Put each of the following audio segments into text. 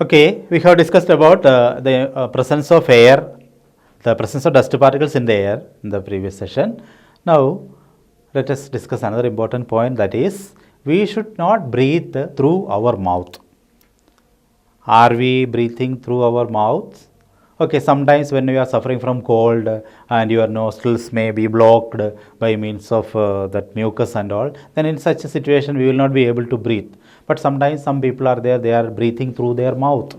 Okay, we have discussed about the presence of air, the presence of dust particles in the air in the previous session. Now, let us discuss another important point, that is, we should not breathe through our mouth. Are we breathing through our mouth? Okay, sometimes when you are suffering from cold and your nostrils may be blocked by means of that mucus and all, then in such a situation we will not be able to breathe. But sometimes some people are there, they are breathing through their mouth.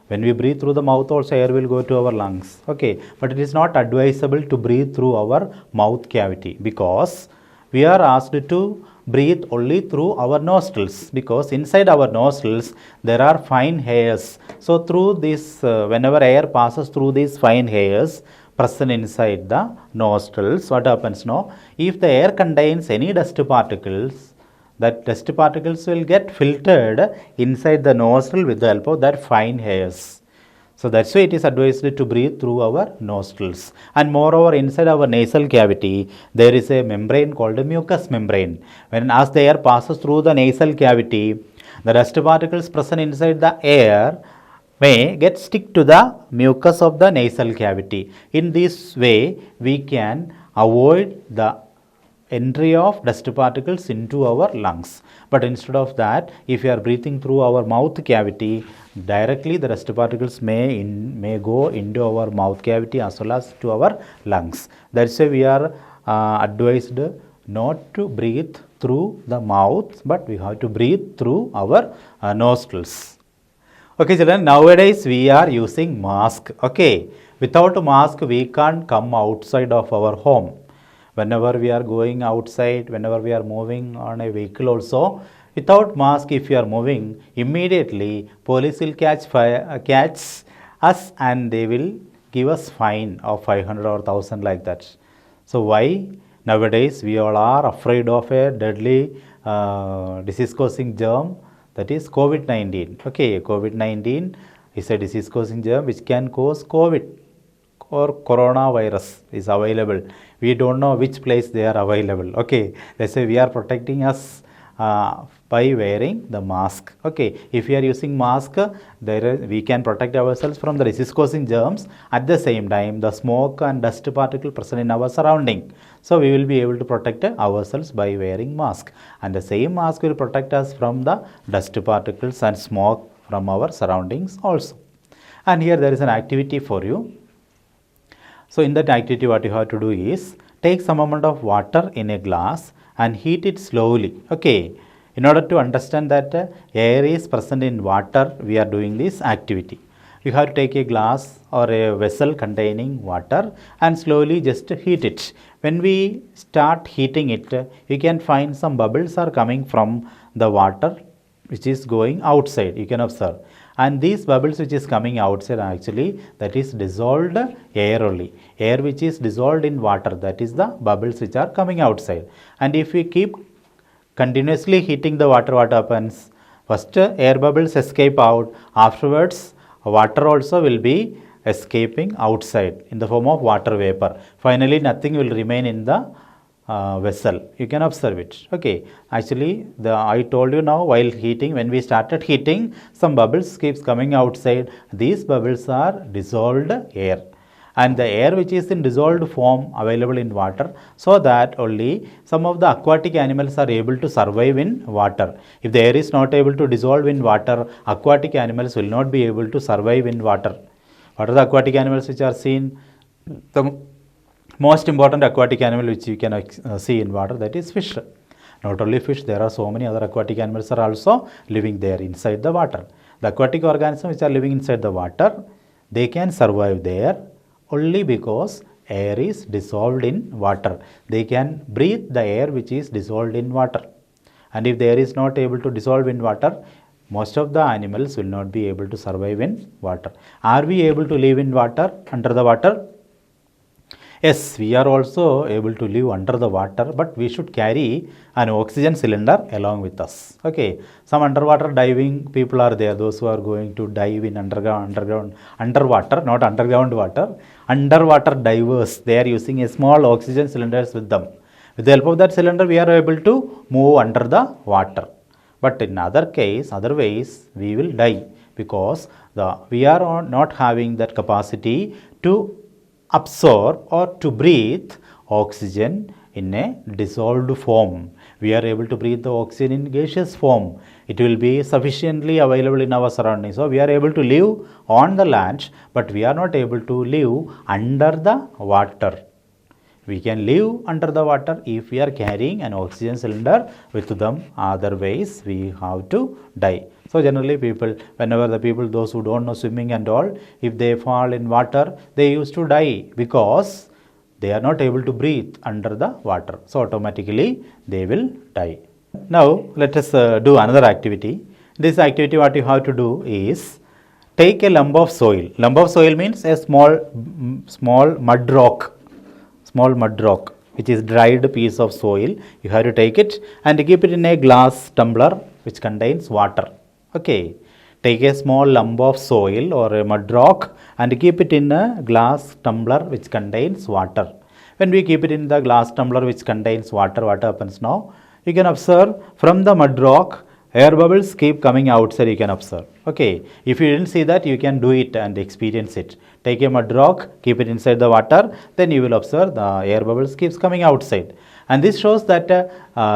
When we breathe through the mouth also, air will go to our lungs. Okay, but it is not advisable to breathe through our mouth cavity, because we are asked to breathe only through our nostrils, because inside our nostrils there are fine hairs. So through this, whenever air passes through these fine hairs present inside the nostrils, what happens now? If the air contains any dust particles, that dust particles will get filtered inside the nostril with the help of that fine hairs. So that's why it is advised to breathe through our nostrils. And moreover, inside our nasal cavity, there is a membrane called a mucous membrane. As the air passes through the nasal cavity, the dust particles present inside the air may get stick to the mucus of the nasal cavity. In this way, we can avoid the entry of dust particles into our lungs. But instead of that, if we are breathing through our mouth cavity, directly the dust particles may go into our mouth cavity as well as to our lungs. That's why we are advised not to breathe through the mouth, but we have to breathe through our nostrils. Okay children, nowadays we are using mask. Okay, without mask we can't come outside of our home. Whenever we are going outside, whenever we are moving on a vehicle also, without mask if you are moving, immediately police will catch us and they will give us fine of 500 or 1000 like that. So why? Nowadays we all are afraid of a deadly disease causing germ, that is COVID-19. Okay, COVID-19 is a disease causing germ which can cause COVID or coronavirus is available. We don't know which place they are available. Okay, let's say we are protecting us by wearing the mask. Okay, if we are using mask, we can protect ourselves from the disease causing germs. At the same time, the smoke and dust particle present in our surrounding, so we will be able to protect ourselves by wearing mask, and the same mask will protect us from the dust particles and smoke from our surroundings also. And here there is an activity for you. So in that activity, what you have to do is take some amount of water in a glass and heat it slowly. Okay, in order to understand that air is present in water, we are doing this activity. You have to take a glass or a vessel containing water and slowly just heat it. When we start heating it, you can find some bubbles are coming from the water which is going outside. You can observe. And these bubbles which is coming outside, actually that is dissolved air only. Air which is dissolved in water, that is the bubbles which are coming outside. And if we keep continuously heating the water, what happens? First air bubbles escape out, afterwards water also will be escaping outside in the form of water vapor. Finally nothing will remain in the vessel. You can observe it. Okay, actually I told you now, while heating, when we started heating, some bubbles keeps coming outside. These bubbles are dissolved air, and the air which is in dissolved form available in water, so that only some of the aquatic animals are able to survive in water. If the air is not able to dissolve in water, aquatic animals will not be able to survive in water. What are the aquatic animals which are seen? The most important aquatic animal which you can see in water, that is fish. Not only fish, there are so many other aquatic animals are also living there inside the water. The aquatic organisms which are living inside the water, they can survive there only because air is dissolved in water. They can breathe the air which is dissolved in water. And if the air is not able to dissolve in water, most of the animals will not be able to survive in water. Are we able to live in water, under the water? Yes, we are also able to live under the water, but we should carry an oxygen cylinder along with us. Okay, some underwater diving people are there, those who are going to dive in underwater, not underground water, underwater divers, they are using a small oxygen cylinders with them. With the help of that cylinder, we are able to move under the water. But in other ways, we will die, because we are not having that capacity to absorb or to breathe oxygen in a dissolved form. We are able to breathe the oxygen in gaseous form. It will be sufficiently available in our surroundings. So we are able to live on the land, but we are not able to live under the water. We can live under the water if we are carrying an oxygen cylinder with them. Otherwise, we have to die. So generally people, whenever the people, those who don't know swimming and all, if they fall in water, they used to die because they are not able to breathe under the water. So automatically they will die. Now let us do another activity. This activity, what you have to do is take a lump of soil. Lump of soil means a small mud rock. Small mud rock, which is dried piece of soil. You have to take it and keep it in a glass tumbler which contains water. Okay, take a small lump of soil or a mud rock and keep it in a glass tumbler which contains water. When we keep it in the glass tumbler which contains water, what happens now? You can observe from the mud rock, air bubbles keep coming outside, you can observe. Okay, if you didn't see that, you can do it and experience it. Take a mud rock, keep it inside the water, then you will observe the air bubbles keeps coming outside. And this shows that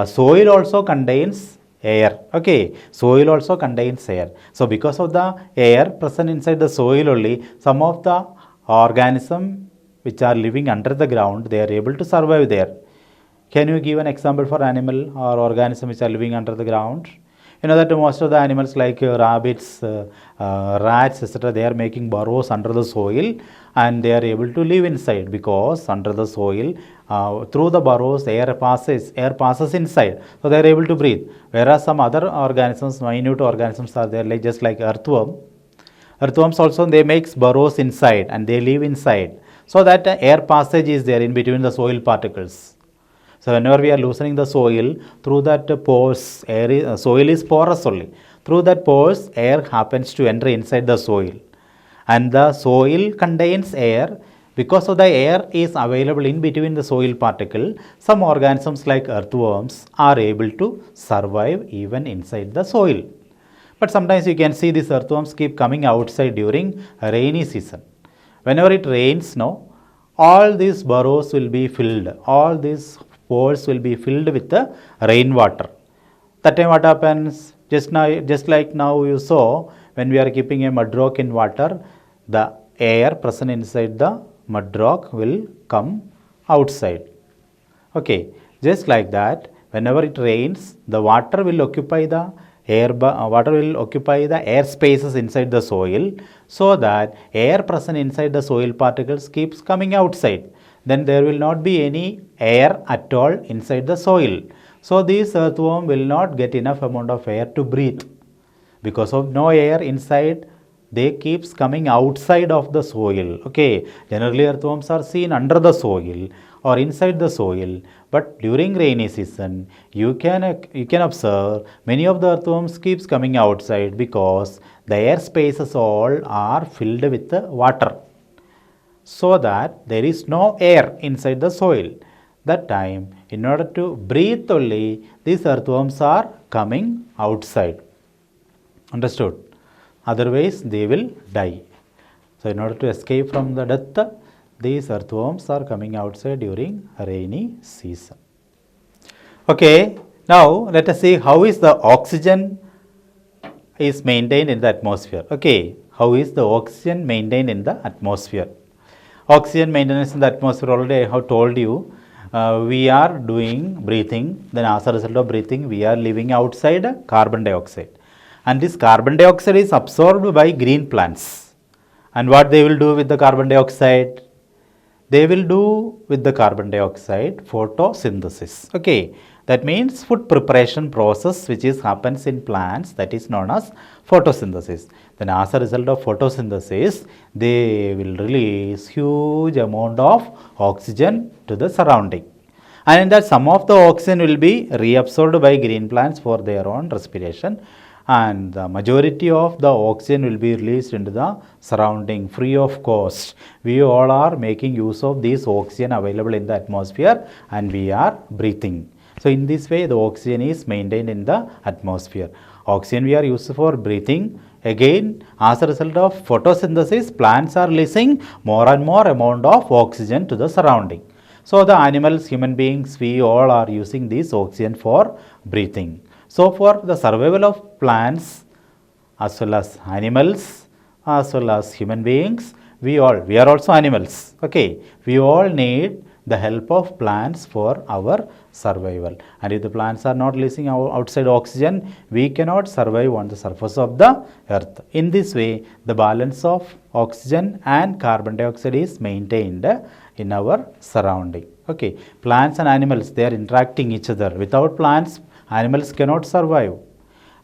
soil also contains air. Okay, soil also contains air. So because of the air present inside the soil only, some of the organisms which are living under the ground, they are able to survive there. Can you give an example for animal or organism which are living under the ground? You know that most of the animals like rabbits, rats, etc., they are making burrows under the soil and they are able to live inside because under the soil, through the burrows, air passes inside. So they are able to breathe. Whereas some other organisms, minute organisms are there, like just like earthworm. Earthworms also, they make burrows inside and they live inside. So that air passage is there in between the soil particles. So whenever we are loosening the soil, through that pores, soil is porous only. Through that pores, air happens to enter inside the soil. And the soil contains air. Because of the air is available in between the soil particle, some organisms like earthworms are able to survive even inside the soil. But sometimes you can see these earthworms keep coming outside during rainy season. Whenever it rains now, all these burrows will be filled. All these pores will be filled with the rainwater. That time what happens? Just like now you saw, when we are keeping a mud rock in water, the air present inside the mud rock will come outside. Okay, just like that, whenever it rains, the water will occupy the air spaces inside the soil, so that air present inside the soil particles keeps coming outside. Then there will not be any air at all inside the soil. So these earthworm will not get enough amount of air to breathe. Because of no air inside, they keeps coming outside of the soil. Okay, generally earthworms are seen under the soil or inside the soil, but during rainy season, you can observe many of the earthworms keeps coming outside because the air spaces all are filled with the water, so that there is no air inside the soil. That time, in order to breathe only, these earthworms are coming outside. Understood? Otherwise, they will die. So in order to escape from the death, these earthworms are coming outside during rainy season. Okay, now let us see how is the oxygen is maintained in the atmosphere. Okay, how is the oxygen maintained in the atmosphere? Oxygen maintenance in the atmosphere, already I have told you, we are doing breathing, then as a result of breathing, we are living outside carbon dioxide. And this carbon dioxide is absorbed by green plants. And what they will do with the carbon dioxide? They will do with the carbon dioxide photosynthesis. Okay, that means food preparation process which happens in plants, that is known as photosynthesis. Then as a result of photosynthesis, they will release huge amount of oxygen to the surrounding. And in that some of the oxygen will be reabsorbed by green plants for their own respiration, and the majority of the oxygen will be released into the surrounding free of cost. We all are making use of this oxygen available in the atmosphere and we are breathing. So in this way the oxygen is maintained in the atmosphere. Oxygen we are used for breathing. Again, as a result of photosynthesis, plants are releasing more and more amount of oxygen to the surrounding. So the animals, human beings, we all are using this oxygen for breathing. So for the survival of plants as well as animals as well as human beings, we are also animals. Okay, we all need the help of plants for our survival. And if the plants are not releasing outside oxygen, we cannot survive on the surface of the earth. In this way, the balance of oxygen and carbon dioxide is maintained in our surrounding. Okay, plants and animals, they are interacting each other. Without plants, animals cannot survive.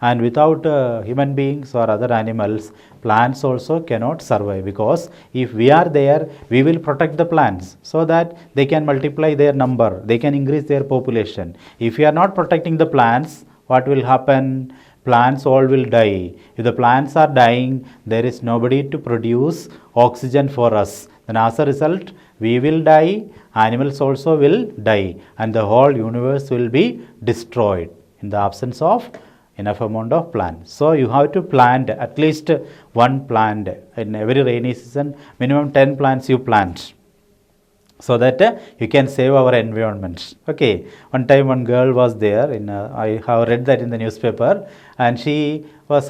And without human beings or other animals, plants also cannot survive, because if we are there, we will protect the plants so that they can multiply their number, they can increase their population. If we are not protecting the plants, what will happen? Plants all will die. If the plants are dying, there is nobody to produce oxygen for us. Then as a result, we will die, animals also will die, and the whole universe will be destroyed in the absence of enough amount of plants. So you have to plant at least one plant in every rainy season. Minimum 10 plants you plant, so that you can save our environment. Okay, one time one girl was there in I have read that in the newspaper, and she was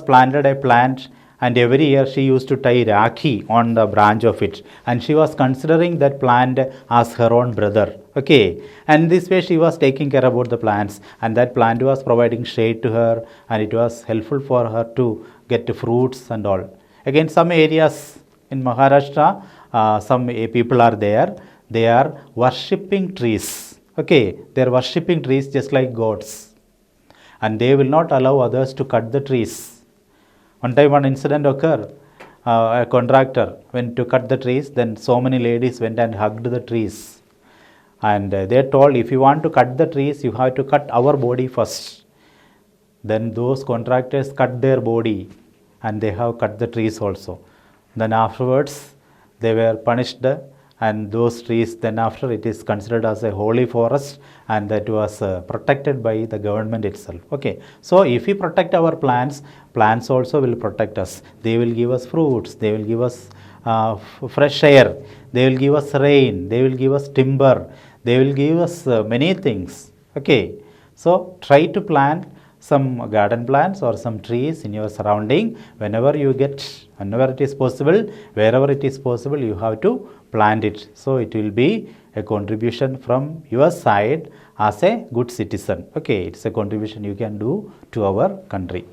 planted a plant, and every year she used to tie rakhi on the branch of it, and she was considering that plant as her own brother. Okay, and this way she was taking care about the plants, and that plant was providing shade to her, and it was helpful for her to get fruits and all. Again, some areas in Maharashtra, some people are there, they are worshipping trees. Okay, they are worshipping trees just like gods, and they will not allow others to cut the trees. One time one incident occurred, a contractor went to cut the trees, then so many ladies went and hugged the trees. And they told, if you want to cut the trees, you have to cut our body first. Then those contractors cut their body, and they have cut the trees also. Then afterwards, they were punished, and those trees, then after, it is considered as a holy forest, and that was protected by the government itself. Okay, so if we protect our plants, plants also will protect us. They will give us fruits, they will give us fresh air, they will give us rain, they will give us timber, they will give us many things. Okay, so try to plant some garden plants or some trees in your surrounding. Whenever it is possible, wherever it is possible, you have to plant it. So it will be a contribution from your side as a good citizen. Okay, it's a contribution you can do to our country.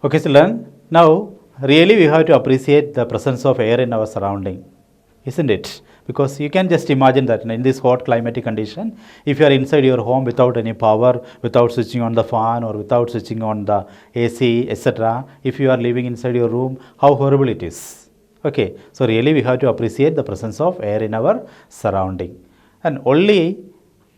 Okay, children, now really we have to appreciate the presence of air in our surrounding, isn't it? Because you can just imagine that in this hot climatic condition, if you are inside your home without any power, without switching on the fan or without switching on the AC, etc., if you are living inside your room, how horrible it is. Okay, so really we have to appreciate the presence of air in our surrounding. And only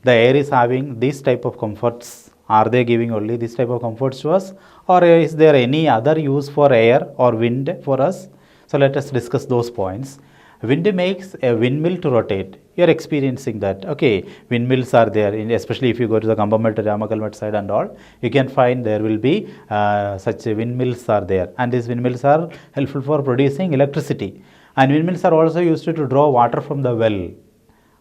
the air is having these type of comforts. Are they giving only this type of comforts to us, or is there any other use for air or wind for us? So let us discuss those points. Wind makes a windmill to rotate. You are experiencing that. Okay, windmills are there, especially if you go to the Kambamalt, Ramakalmat side and all, you can find there will be such windmills are there. And these windmills are helpful for producing electricity. And windmills are also used to draw water from the well.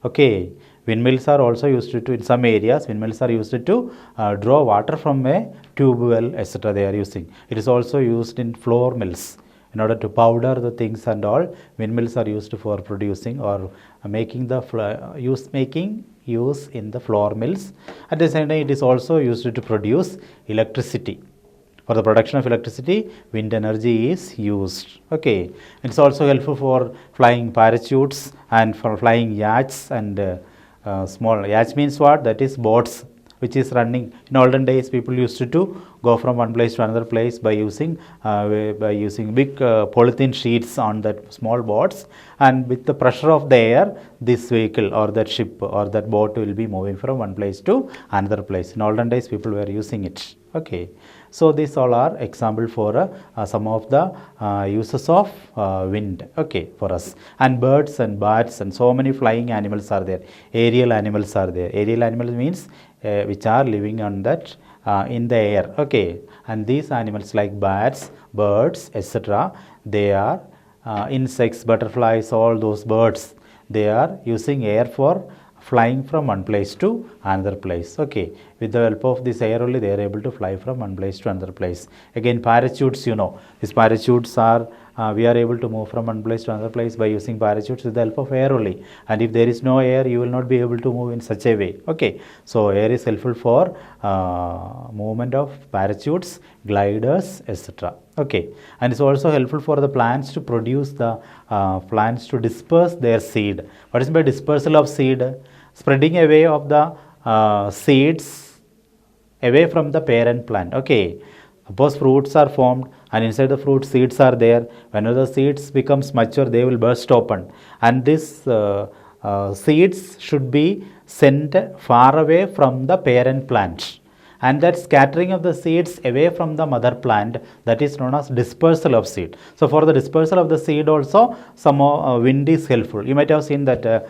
Okay, windmills are also used to, in some areas, windmills are used to draw water from a tube well, etc. they are using. It is also used in flour mills. In order to powder the things and all, windmills are used for producing or making the use in the flour mills. At the same time, it is also used to produce electricity. For the production of electricity, wind energy is used. Okay, it's also helpful for flying parachutes and for flying yachts and small yachts means what? That is boats which is running. In olden days, people used to go from one place to another place by using big polythene sheets on that small boats, and with the pressure of the air, this vehicle or that ship or that boat will be moving from one place to another place. In olden days, people were using it. Okay, so these all are example for some of the uses of wind. Okay, for us. And birds and bats and so many flying animals are there. Aerial animals are there. Aerial animals means which are living on that in the air. Okay, and these animals like bats, birds, etc., they are insects, butterflies, all those birds, they are using air for flying from one place to another place. Okay, with the help of this air only they are able to fly from one place to another place. Again, parachutes, these parachutes are we are able to move from one place to another place by using parachutes with the help of air only. And if there is no air, you will not be able to move in such a way. Okay, so air is helpful for movement of parachutes, gliders, etc. Okay, and it's also helpful for the plants to produce the plants to disperse their seed. What is by dispersal of seed? Spreading away of the seeds away from the parent plant. Okay, suppose fruits are formed and inside the fruit seeds are there. Whenever the seeds becomes mature, they will burst open, and these seeds should be sent far away from the parent plant, and that scattering of the seeds away from the mother plant, that is known as dispersal of seed. So for the dispersal of the seed also, some wind is helpful. You might have seen that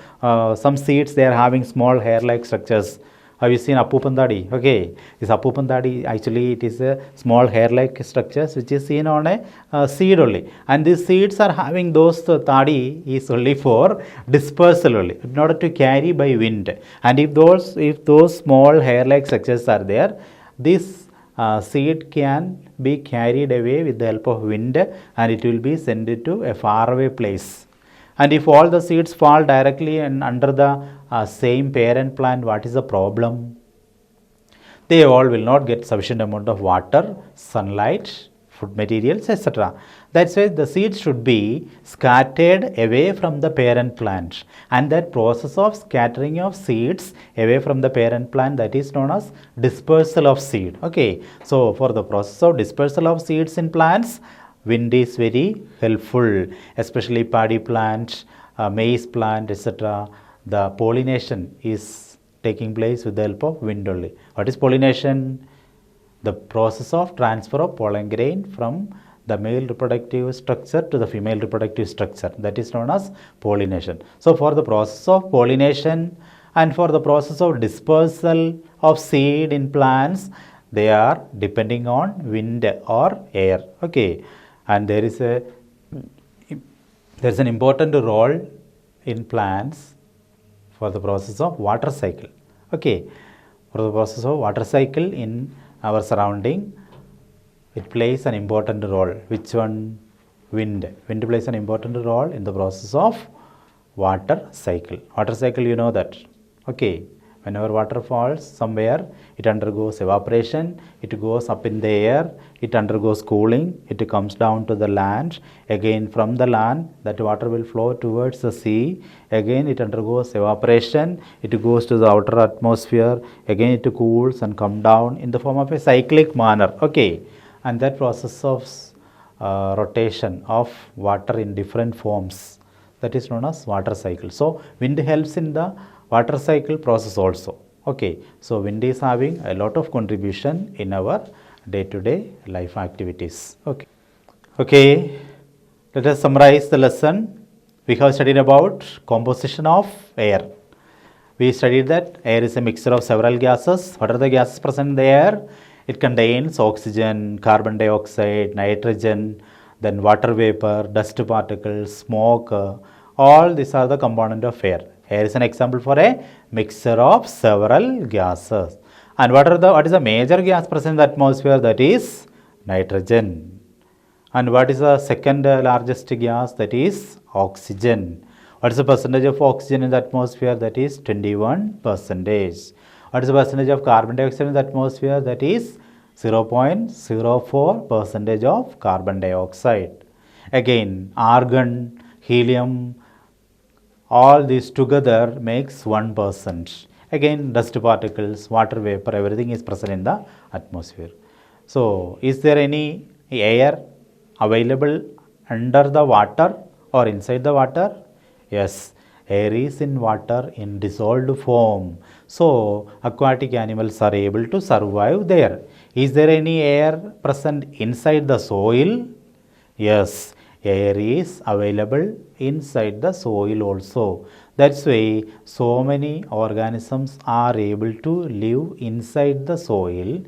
some seeds, they are having small hair like structures. Have you seen Appupandadi? Okay, this Appupandadi, actually it is a small hair like structures which is seen on a seed only, and these seeds are having those tadi is only for dispersal only, in order to carry by wind. And if those small hair like structures are there, this seed can be carried away with the help of wind, and it will be sent to a faraway place. And if all the seeds fall directly and under the same parent plant, what is the problem? They all will not get sufficient amount of water, sunlight, food materials, etc. That's why the seeds should be scattered away from the parent plant. And that process of scattering of seeds away from the parent plant, that is known as dispersal of seed. Okay, so for the process of dispersal of seeds in plants, wind is very helpful, especially paddy plant, maize plant, etc. The pollination is taking place with the help of wind only. What is pollination? The process of transfer of pollen grain from the male reproductive structure to the female reproductive structure, that is known as pollination. So for the process of pollination and for the process of dispersal of seed in plants, they are depending on wind or air. Okay, and there is an important role in plants for the process of water cycle. Okay, for the process of water cycle in our surrounding, it plays an important role. Which one? Wind. Wind plays an important role in the process of water cycle. Water cycle, you know that. Okay, whenever water falls somewhere, it undergoes evaporation, it goes up in the air, it undergoes cooling, it comes down to the land. Again from the land, that water will flow towards the sea. Again it undergoes evaporation, it goes to the outer atmosphere. Again it cools and come down in the form of a cyclic manner. Okay, and that process of rotation of water in different forms, that is known as water cycle. So wind helps in the water cycle process also. Okay, so wind is having a lot of contribution in our day-to-day life activities. Okay, let us summarize the lesson. We have studied about composition of air. We studied that air is a mixture of several gases. What are the gases present in the air? It contains oxygen, carbon dioxide, nitrogen, then water vapor, dust particles, smoke. All these are the components of air. Air is an example for a mixture of several gases. And what is the major gas present in the atmosphere? That is nitrogen. And what is the second largest gas? That is oxygen. What is the percentage of oxygen in the atmosphere? That is 21%. What is the percentage of carbon dioxide in the atmosphere? That is 0.04% of carbon dioxide. Again, argon, helium, all these together makes 1%. Again, dust particles, water vapor, everything is present in the atmosphere. So, is there any air available under the water or inside the water? Yes, air is in water in dissolved form. So, aquatic animals are able to survive there. Is there any air present inside the soil? Yes, air is available inside the soil also. That's why so many organisms are able to live inside the soil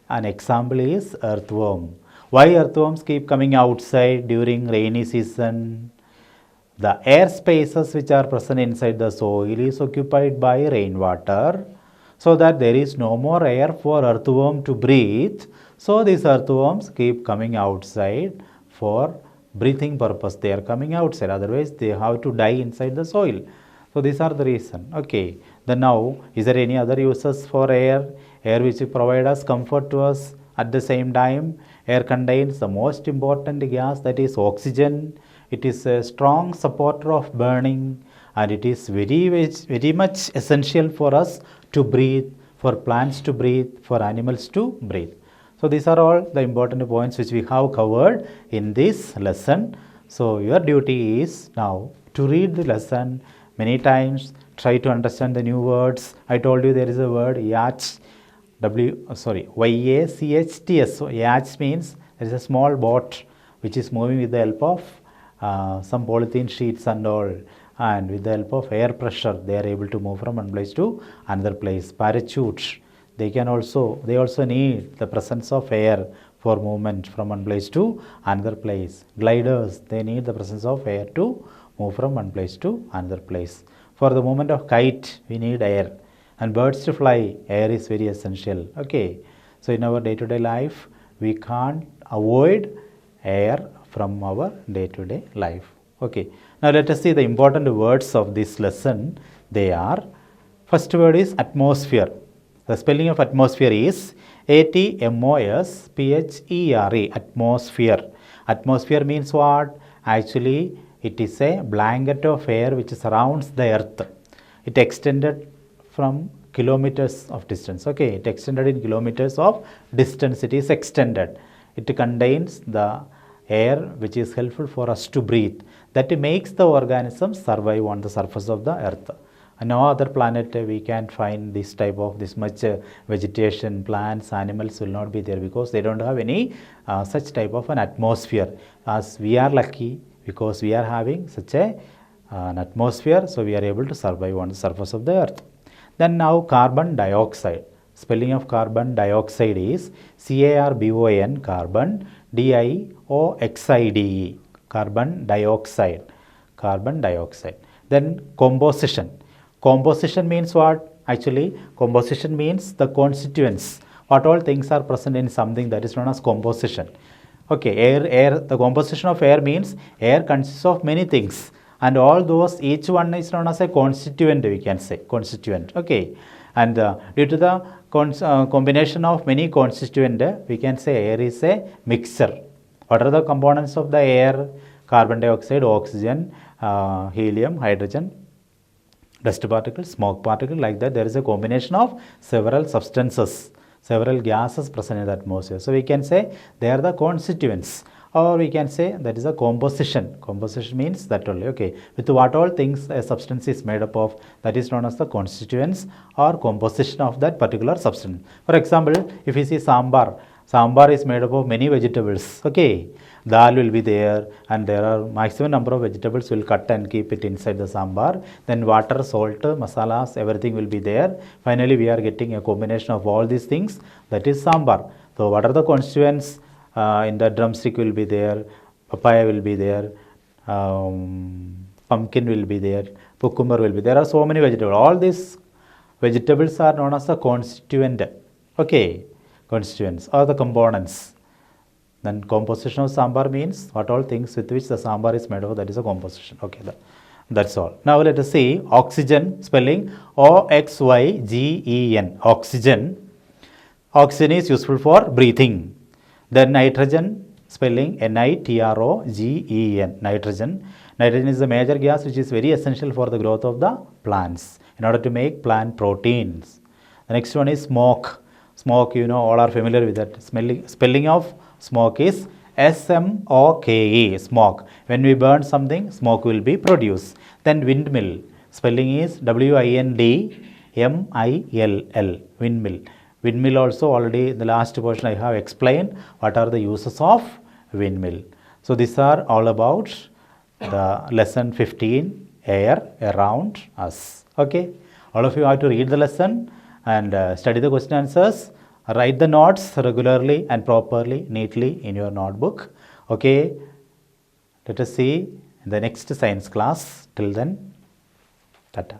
An example is earthworm. Why earthworms keep coming outside during rainy season? The air spaces which are present inside the soil is occupied by rainwater, so that there is no more air for earthworm to breathe. So these earthworms keep coming outside for breathing purpose. They are coming outside, otherwise they have to die inside the soil. So these are the reason. Okay. Then now, is there any other uses for air? Air which provide us comfort to us. At the same time, air contains the most important gas, that is oxygen. It is a strong supporter of burning, and it is very much essential for us to breathe, for plants to breathe, for animals to breathe. So these are all the important points which we have covered in this lesson. So your duty is now to read the lesson many times, try to understand the new words. I told you there is a word yacht, Y-A-C-H-T-S. So yacht means there is a small boat which is moving with the help of some polythene sheets and all, and with the help of air pressure they are able to move from one place to another place. Parachute, they also need the presence of air for movement from one place to another place. Gliders, they need the presence of air to move from one place to another place. For the movement of kite, we need air. And birds to fly, air is very essential. Okay. So in our day-to-day life, we can't avoid air from our day-to-day life. Okay. Now let us see the important words of this lesson. They are, first word is atmosphere. The spelling of atmosphere is A-T-M-O-S-P-H-E-R-E, atmosphere. Atmosphere means what? Actually, it is a blanket of air which surrounds the earth. It extended from kilometers of distance. Okay, it extended in kilometers of distance. It is extended. It contains the air which is helpful for us to breathe. That makes the organisms survive on the surface of the earth. And no other planet we can find this much vegetation, plants, animals will not be there, because they don't have any such type of an atmosphere. As we are lucky, because we are having such an atmosphere, so we are able to survive on the surface of the earth. Then now carbon dioxide. Spelling of carbon dioxide is C-A-R-B-O-N, carbon, D-I-O-X-I-D-E, carbon dioxide, carbon dioxide. Then composition. Composition means what? Actually, composition means the constituents. What all things are present in something, that is known as composition. Okay, air, the composition of air means air consists of many things, and all those, each one is known as a constituent, we can say, constituent. Okay, and due to the combination of many constituents, we can say air is a mixture. What are the components of the air? Carbon dioxide, oxygen, helium, hydrogen, dust particles, smoke particles, like that. There is a combination of several substances, several gases present in the atmosphere. So we can say they are the constituents, or we can say that is a composition. Composition means that only. Okay, with what all things a substance is made up of, that is known as the constituents or composition of that particular substance. For example, if you see sambar, sambar is made up of many vegetables. Okay, dal will be there, and there are maximum number of vegetables will cut and keep it inside the sambar. Then water, salt, masalas, everything will be there. Finally, we are getting a combination of all these things, that is sambar. So what are the constituents? In the drumstick will be there, papaya will be there, pumpkin will be there, cucumber will be there. There are so many vegetables. All these vegetables are known as the constituent. Okay, constituents or the components. Then composition of sambar means what all things with which the sambar is made of, that is a composition. Okay, that's all. Now let us see oxygen, spelling O-X-Y-G-E-N, oxygen. Oxygen is useful for breathing. Then nitrogen, spelling N-I-T-R-O-G-E-N, nitrogen. Nitrogen is the major gas which is very essential for the growth of the plants in order to make plant proteins. The next one is smoke. Smoke, you know, all are familiar with that. Spelling of smoke is S-M-O-K-E, smoke. When we burn something, smoke will be produced. Then windmill, spelling is W-I-N-D-M-I-L-L, windmill. Windmill also, already in the last portion I have explained what are the uses of windmill. So these are all about the lesson 15, air around us. Okay, all of you have to read the lesson and study the question answers. write the notes regularly and properly, neatly in your notebook. Okay, let us see in the next science class. Till then, tata.